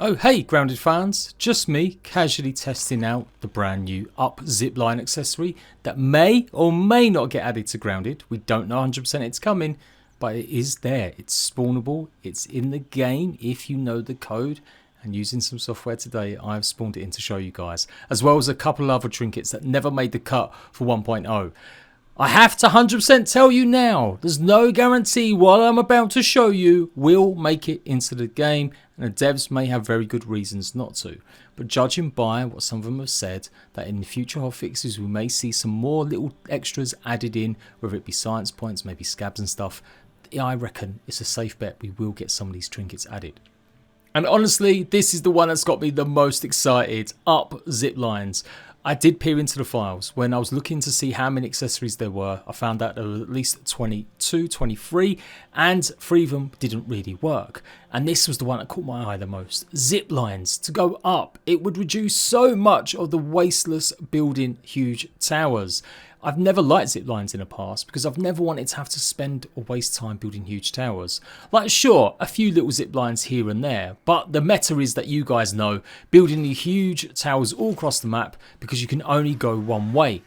Oh hey Grounded fans, just me casually testing out the brand new ZIPLINE accessory that may or may not get added to Grounded. We don't know 100% it's coming, but it is there. It's spawnable, it's in the game if you know the code, and using some software today I've spawned it in to show you guys, as well as a couple of other trinkets that never made the cut for 1.0. I have to 100% tell you now, there's no guarantee what I'm about to show you will make it into the game, and the devs may have very good reasons not to. But judging by what some of them have said, that in the future hotfixes we may see some more little extras added in, whether it be science points, maybe scabs and stuff, I reckon it's a safe bet we will get some of these trinkets added. And honestly, this is the one that's got me the most excited, ZIPLINEs. I did peer into the files. When I was looking to see how many accessories there were, I found out there were at least 22, 23, and 3 of them didn't really work. And this was the one that caught my eye the most. ZIPLINEs to go up. It would reduce so much of the wasteless building huge towers. I've never liked ZIPLINEs in the past because I've never wanted to have to spend or waste time building huge towers. Like sure, a few little ZIPLINEs here and there, but the meta is that you guys know, building the huge towers all across the map because you can only go one way.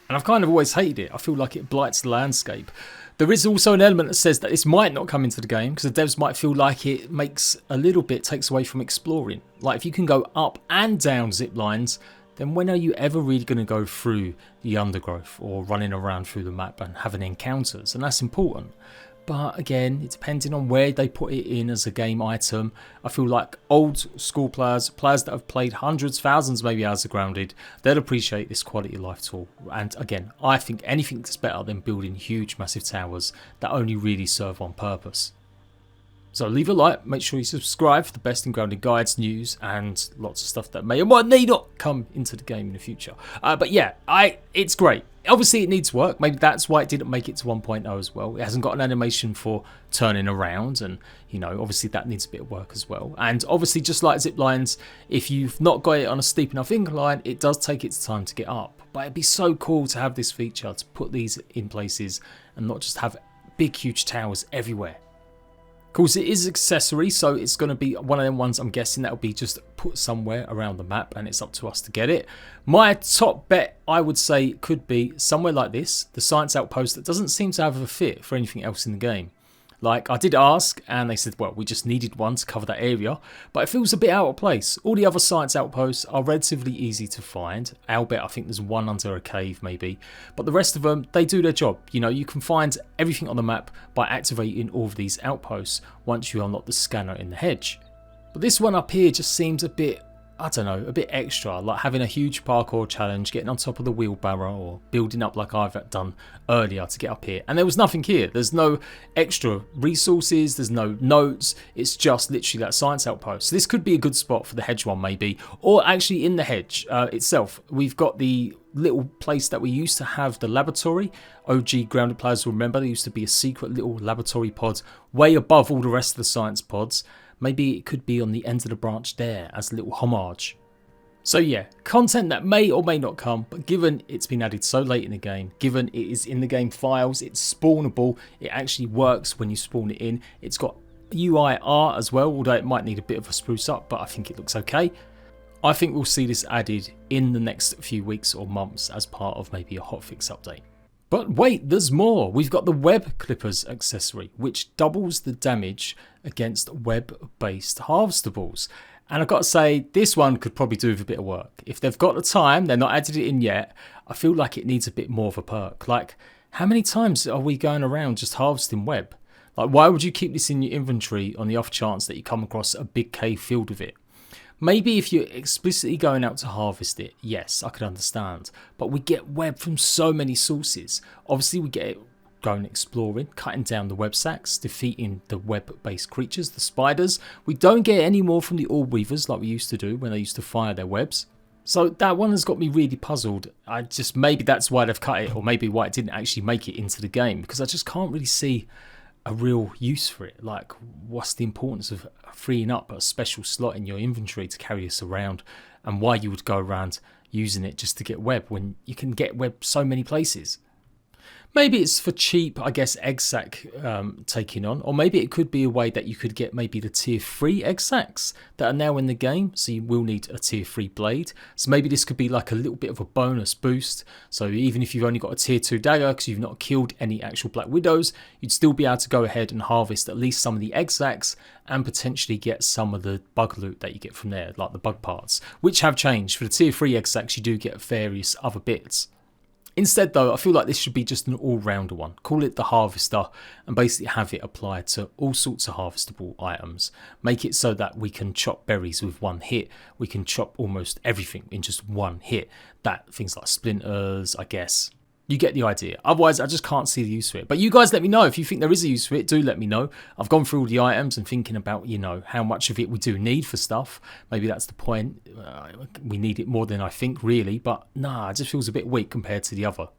And I've kind of always hated it. I feel like it blights the landscape. There is also an element that says that this might not come into the game because the devs might feel like it makes a little bit, takes away from exploring. Like if you can go up and down ZIPLINEs, then when are you ever really going to go through the undergrowth or running around through the map and having encounters? And that's important. But again, it's depending on where they put it in as a game item. I feel like old school players that have played hundreds, thousands maybe hours of Grounded, they'll appreciate this quality of life tool. And again, I think anything's better than building huge massive towers that only really serve one purpose. So leave a like, make sure you subscribe for the best in Grounded guides, news, and lots of stuff that may or may not come into the game in the future. But yeah, it's great. Obviously it needs work. Maybe that's why it didn't make it to 1.0 as well. It hasn't got an animation for turning around, and you know, obviously that needs a bit of work as well. And obviously, just like ZIPLINEs, if you've not got it on a steep enough incline, it does take its time to get up. But it'd be so cool to have this feature, to put these in places and not just have big huge towers everywhere. Of course, it is accessory, so it's going to be one of them ones I'm guessing that will be just put somewhere around the map, and it's up to us to get it. My top bet, I would say, could be somewhere like this, the science outpost that doesn't seem to have a fit for anything else in the game. Like, I did ask, and they said, well, we just needed one to cover that area, but it feels a bit out of place. All the other science outposts are relatively easy to find. Albeit, I think there's one under a cave, maybe. But the rest of them, they do their job. You know, you can find everything on the map by activating all of these outposts once you unlock the scanner in the hedge. But this one up here just seems a bit, I don't know, a bit extra, like having a huge parkour challenge, getting on top of the wheelbarrow, or building up like I've done earlier to get up here. And there was nothing here. There's no extra resources, there's no notes, it's just literally that science outpost. So this could be a good spot for the hedge one maybe, or actually in the hedge itself. We've got the little place that we used to have the laboratory. OG Grounded players will remember there used to be a secret little laboratory pod way above all the rest of the science pods. Maybe it could be on the end of the branch there as a little homage. So yeah, content that may or may not come, but given it's been added so late in the game, given it is in the game files, it's spawnable, it actually works when you spawn it in. It's got UIR as well, although it might need a bit of a spruce up, but I think it looks okay. I think we'll see this added in the next few weeks or months as part of maybe a hotfix update. But wait, there's more. We've got the web clippers accessory, which doubles the damage against web-based harvestables. And I've got to say, this one could probably do with a bit of work. If they've got the time, they're not added it in yet, I feel like it needs a bit more of a perk. Like, how many times are we going around just harvesting web? Like, why would you keep this in your inventory on the off chance that you come across a big cave filled with it? Maybe if you're explicitly going out to harvest it, yes, I could understand. But we get web from so many sources. Obviously, we get it going exploring, cutting down the web sacks, defeating the web-based creatures, the spiders. We don't get any more from the orb weavers like we used to do when they used to fire their webs. So that one has got me really puzzled. Maybe that's why they've cut it, or maybe why it didn't actually make it into the game, because I just can't really see a real use for it. Like, what's the importance of freeing up a special slot in your inventory to carry this around, and why you would go around using it just to get web when you can get web so many places? Maybe it's for cheap, I guess, exec taking on, or maybe it could be a way that you could get maybe the tier 3 execs that are now in the game, so you will need a tier 3 blade. So maybe this could be like a little bit of a bonus boost. So even if you've only got a tier 2 dagger because you've not killed any actual Black Widows, you'd still be able to go ahead and harvest at least some of the execs and potentially get some of the bug loot that you get from there, like the bug parts, which have changed. For the tier 3 execs, you do get various other bits. Instead though, I feel like this should be just an all-rounder one. Call it the harvester and basically have it applied to all sorts of harvestable items. Make it so that we can chop berries with one hit. We can chop almost everything in just one hit. That things like splinters, I guess. You get the idea. Otherwise, I just can't see the use for it. But you guys let me know. If you think there is a use for it, do let me know. I've gone through all the items and thinking about, you know, how much of it we do need for stuff. Maybe that's the point. We need it more than I think, really. But nah, it just feels a bit weak compared to the other.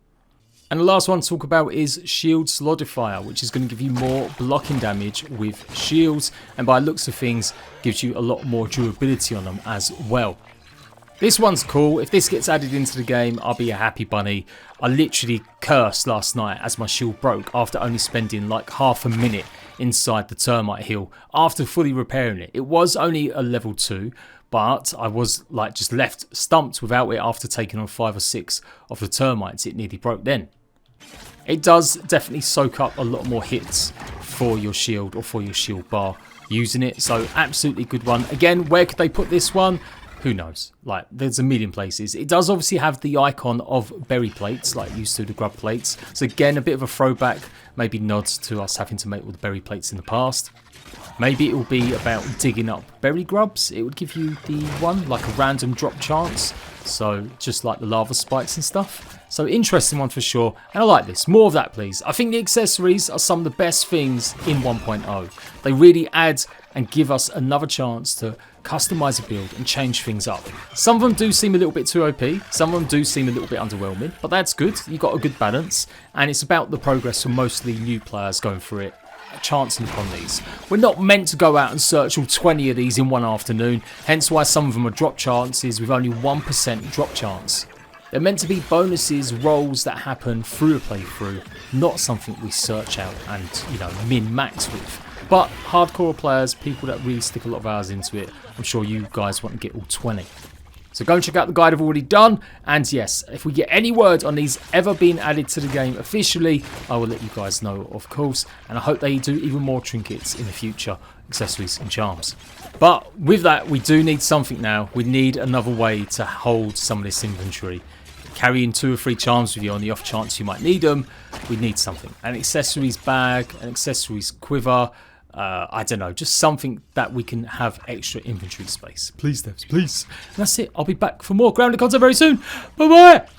And the last one to talk about is Shield Solidifier, which is going to give you more blocking damage with shields. And by the looks of things, gives you a lot more durability on them as well. This one's cool. If this gets added into the game, I'll be a happy bunny. I literally cursed last night as my shield broke after only spending like half a minute inside the termite hill after fully repairing it. It was only a level 2, but I was like just left stumped without it after taking on 5 or 6 of the termites. It nearly broke then. It does definitely soak up a lot more hits for your shield or for your shield bar using it. So absolutely good one. Again, where could they put this one? Who knows? Like, there's a million places. It does obviously have the icon of berry plates, like used to the grub plates. So again, a bit of a throwback, maybe nods to us having to make all the berry plates in the past. Maybe it will be about digging up berry grubs. It would give you the one, like a random drop chance. So just like the lava spikes and stuff. So interesting one for sure. And I like this. More of that, please. I think the accessories are some of the best things in 1.0. They really add and give us another chance to customize a build and change things up. Some of them do seem a little bit too OP, some of them do seem a little bit underwhelming, but that's good. You've got a good balance, and it's about the progress for mostly new players going through it, chancing upon these. We're not meant to go out and search all 20 of these in one afternoon, hence why some of them are drop chances with only 1% drop chance. They're meant to be bonuses, rolls that happen through a playthrough, not something we search out and, you know, min-max with. But hardcore players, people that really stick a lot of hours into it, I'm sure you guys want to get all 20. So go and check out the guide I've already done. And yes, if we get any word on these ever being added to the game officially, I will let you guys know, of course. And I hope they do even more trinkets in the future, accessories and charms. But with that, we do need something now. We need another way to hold some of this inventory. Carrying 2 or 3 charms with you on the off chance you might need them, we need something. An accessories bag, an accessories quiver, I don't know, just something that we can have extra inventory space. Please, devs, please. And that's it. I'll be back for more grounded content very soon. Bye-bye.